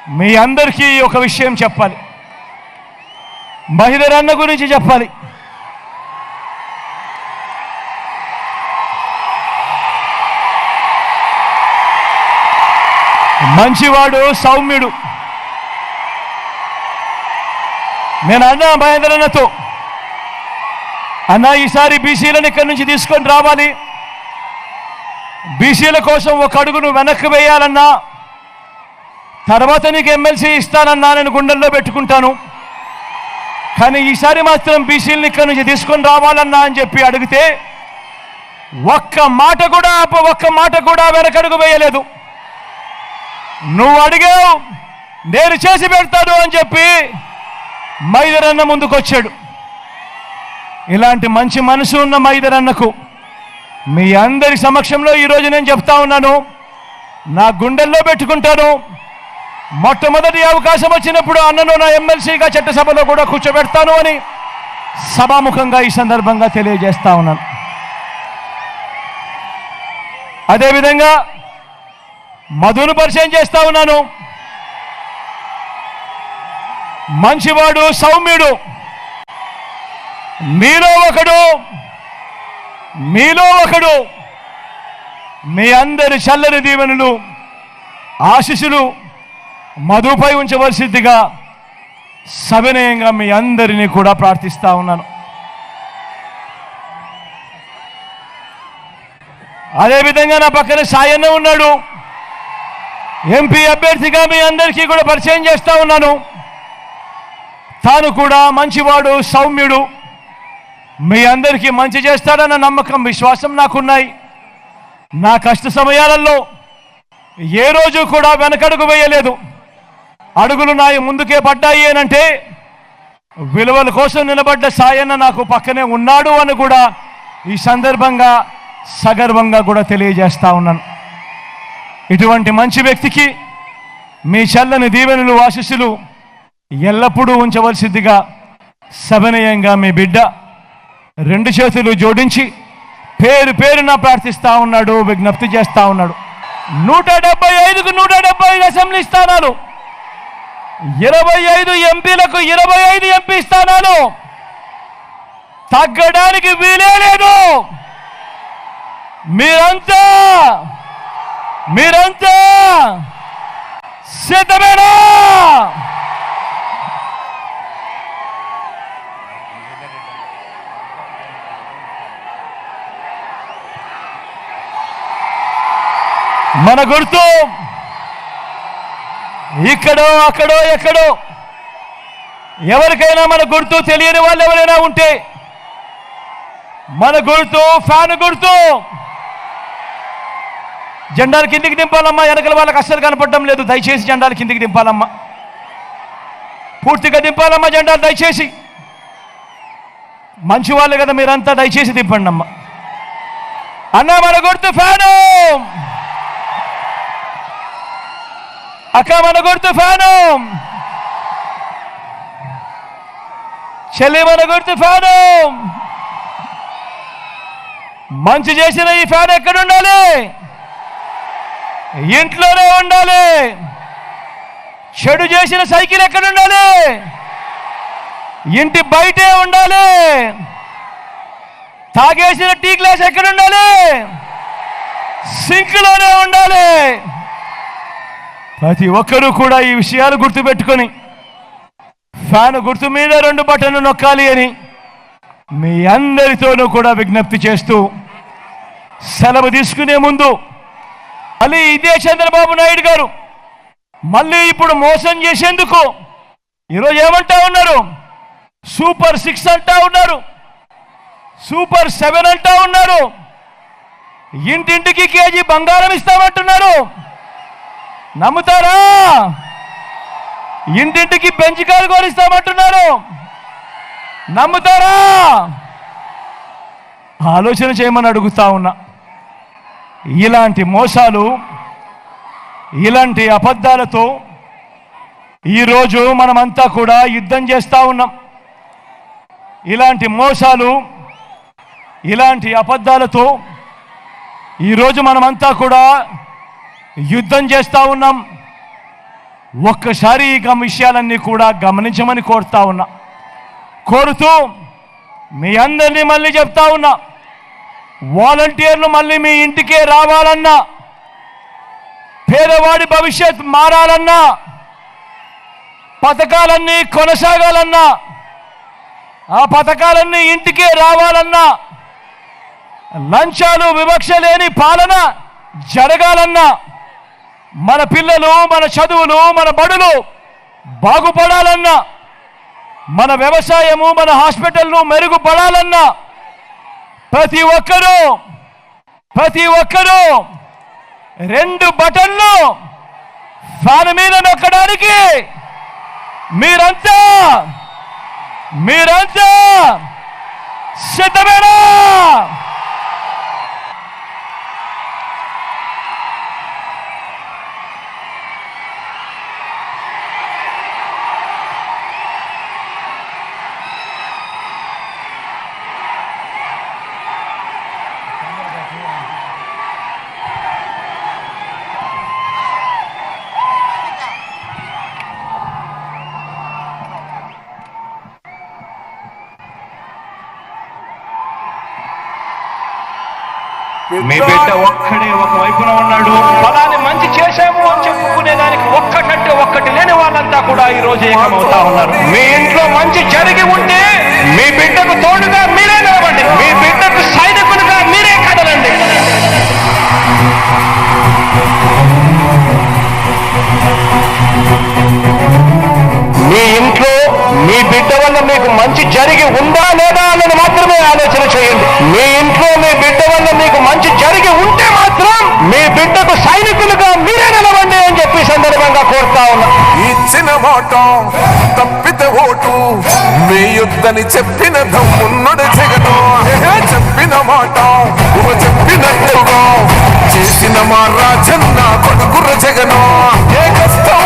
మీ అందరికీ ఒక విషయం చెప్పాలి. మహిళర్ అన్న గురించి చెప్పాలి. మంచివాడు, సౌమ్యుడు. నేను అన్నా మహేందర్ అన్నతో, అన్నా ఈసారి బీసీలను ఇక్కడి నుంచి తీసుకొని రావాలి, బీసీల కోసం ఒక అడుగును వెనక్కి వేయాలన్నా, తర్వాత నీకు ఎమ్మెల్సీ ఇస్తానన్నా నేను గుండెల్లో పెట్టుకుంటాను, కానీ ఈసారి మాత్రం బీసీలను ఇక్కడి నుంచి తీసుకొని రావాలన్నా అని చెప్పి అడిగితే ఒక్క మాట కూడా వెనకడుగు వేయలేదు. నువ్వు అడిగావు, నేను చేసి పెడతాను అని చెప్పి మహేందర్ అన్న ముందుకొచ్చాడు. ఇలాంటి మంచి మనసు ఉన్న మహేందర్ అన్నకు మీ అందరి సమక్షంలో ఈరోజు నేను చెప్తా ఉన్నాను, నా గుండెల్లో పెట్టుకుంటాను. మొట్టమొదటి అవకాశం వచ్చినప్పుడు అన్నను నా ఎమ్మెల్సీగా చట్టసభలో కూడా కూర్చోబెడతాను అని సభాముఖంగా ఈ సందర్భంగా తెలియజేస్తా ఉన్నాను. అదేవిధంగా మధును పరిచయం చేస్తా ఉన్నాను. మంచివాడు, సౌమ్యుడు. మీలో ఒకడు మీ అందరి చల్లని దీవెనలు, ఆశీస్సులు మధుపై ఉంచవలసిందిగా సవినయంగా మీ అందరినీ కూడా ప్రార్థిస్తా ఉన్నాను. అదేవిధంగా నా పక్కన సాయన్న ఉన్నాడు, ఎంపీ అభ్యర్థిగా మీ అందరికీ కూడా పరిచయం చేస్తా ఉన్నాను. తాను కూడా మంచివాడు, సౌమ్యుడు, మీ అందరికీ మంచి చేస్తాడన్న నమ్మకం, విశ్వాసం నాకున్నాయి. నా కష్ట సమయాలలో ఏ రోజు కూడా వెనకడుగు వేయలేదు. అడుగులు నాయి ముందుకే పడ్డాయి అనంటే విలువల కోసం నిలబడ్డ సాయన్న నాకు పక్కనే ఉన్నాడు అని కూడా ఈ సందర్భంగా సగర్వంగా కూడా తెలియజేస్తా ఉన్నాను. ఇటువంటి మంచి వ్యక్తికి మీ చల్లని దీవెనలు, ఆశీస్సులు ఎల్లప్పుడూ ఉంచవలసిందిగా సవినయంగా మీ బిడ్డ రెండు చేతులు జోడించి పేరున ప్రార్థిస్తా ఉన్నాడు, విజ్ఞప్తి చేస్తా ఉన్నాడు. 175కు 175 అసెంబ్లీ స్థానాలు, 25 ఎంపీలకు 25 ఎంపీ స్థానాలు, తగ్గడానికి వీలే లేదు. మీరంతా సిద్ధమేనా? మన గుర్తు ఇక్కడో అక్కడో ఎక్కడో, ఎవరికైనా మన గుర్తు తెలియని వాళ్ళు ఎవరైనా ఉంటే మన గుర్తు ఫ్యాన్ గుర్తు. జెండాలు కిందికి దింపాలమ్మా. వెనకల వాళ్ళకి అస్సలు కనపడడం లేదు, దయచేసి జెండాలు కిందికి దింపాలమ్మా. పూర్తిగా దింపాలమ్మా జెండాలు, దయచేసి. మంచి వాళ్ళు కదా మీరంతా, దయచేసి దింపండి అమ్మా. అన్న మన గుర్తు ఫ్యాను, అక్క మన గుర్తు ఫ్యాను, చెల్లి మన గుర్తు ఫ్యాను. మంచి చేసిన ఈ ఫ్యాన్ ఎక్కడ ఉండాలి? ఇంట్లోనే ఉండాలి. చెడు చేసిన సైకిల్ ఎక్కడ ఉండాలి? ఇంటి బయటే ఉండాలి. తాగేసిన టీ గ్లాస్ ఎక్కడ ఉండాలి? సింక్లోనే ఉండాలి. ప్రతి ఒక్కరూ కూడా ఈ విషయాలు గుర్తుపెట్టుకొని ఫ్యాన్ గుర్తు మీద 2 బటన్లు నొక్కాలి అని మీ అందరితోనూ కూడా విజ్ఞప్తి చేస్తూ సెలవు తీసుకునే ముందు, మళ్ళీ ఇదే చంద్రబాబు నాయుడు గారు మళ్ళీ ఇప్పుడు మోసం చేసేందుకు ఈరోజు ఏమంటా ఉన్నారు? సూపర్ 6 అంటా ఉన్నారు, సూపర్ 7 అంటా ఉన్నారు, ఇంటింటికి కేజీ బంగారం ఇస్తామంటున్నారు. నమ్ముతారా? ఇంటింటికి బెంచ్ కారు కొనిస్తామంటున్నారు. నమ్ముతారా? ఆలోచన చేయమని అడుగుతా ఉన్నా. ఇలాంటి మోసాలు, ఇలాంటి అబద్ధాలతో ఈరోజు మనమంతా కూడా యుద్ధం చేస్తూ ఉన్నాం. ఇలాంటి మోసాలు, ఇలాంటి అబద్ధాలతో ఈరోజు మనమంతా కూడా యుద్ధం చేస్తూ ఉన్నాం. ఒక్కసారి ఈ విషయాలన్నీ కూడా గమనించమని కోరుతూ మీ అందరినీ మళ్ళీ చెప్తా ఉన్నా, వాలంటీర్లు మళ్ళీ మీ ఇంటికే రావాలన్నా, పేదవాడి భవిష్యత్ మారాలన్నా, పథకాలన్నీ కొనసాగాలన్నా, ఆ పథకాలన్నీ ఇంటికే రావాలన్నా, లంచాలు వివక్ష లేని పాలన జరగాలన్నా, మన పిల్లలు, మన చదువులు, మన బడులు బాగుపడాలన్నా, మన వ్యవసాయము, మన హాస్పిటల్ను మెరుగుపడాలన్నా ప్రతి ఒక్కరూ 2 బటన్లు ఫ్యాన్ మీద నొక్కడానికి మీరంతా సిద్ధమేనా? మీ బిడ్డ ఒక్కడే ఒక వైపున ఉన్నాడు. ఫలాన్ని మంచి చేశాము అని చెప్పుకునేదానికి ఒక్కటంటే ఒక్కటి లేని వాళ్ళంతా కూడా ఈ రోజు ఏకమవుతా ఉన్నారు. మీ ఇంట్లో మంచి జరిగి ఉంటే మీ బిడ్డకు తోడుగా మీరే నిలవండి, మీ బిడ్డకు సైనికులుగా మీరే కదలండి. మీ ఇంట్లో మీ బిడ్డ వల్ల మీకు మంచి జరిగి ఉందా లేదా అన్నది మాత్రమే ఆలోచన చేయండి. మీ ఇంట్లో మీ బిడ్డ వల్ల మీకు మంచి జరిగి ఉంటే మాత్రం మీ బిడ్డకు సైనికులుగా మీరే నిలవండి అని చెప్పి సందర్భంగా కోరుతా ఉన్నా. ఇచ్చిన మాట తప్పితే ఓటు మీ యుద్ధని చెప్పిన దమ్మున్నడు జగను. చెప్పిన మాట చెప్పినట్టుగా చేసిన మా రాజన్న కొడుకుర జగను. ఏ కష్టం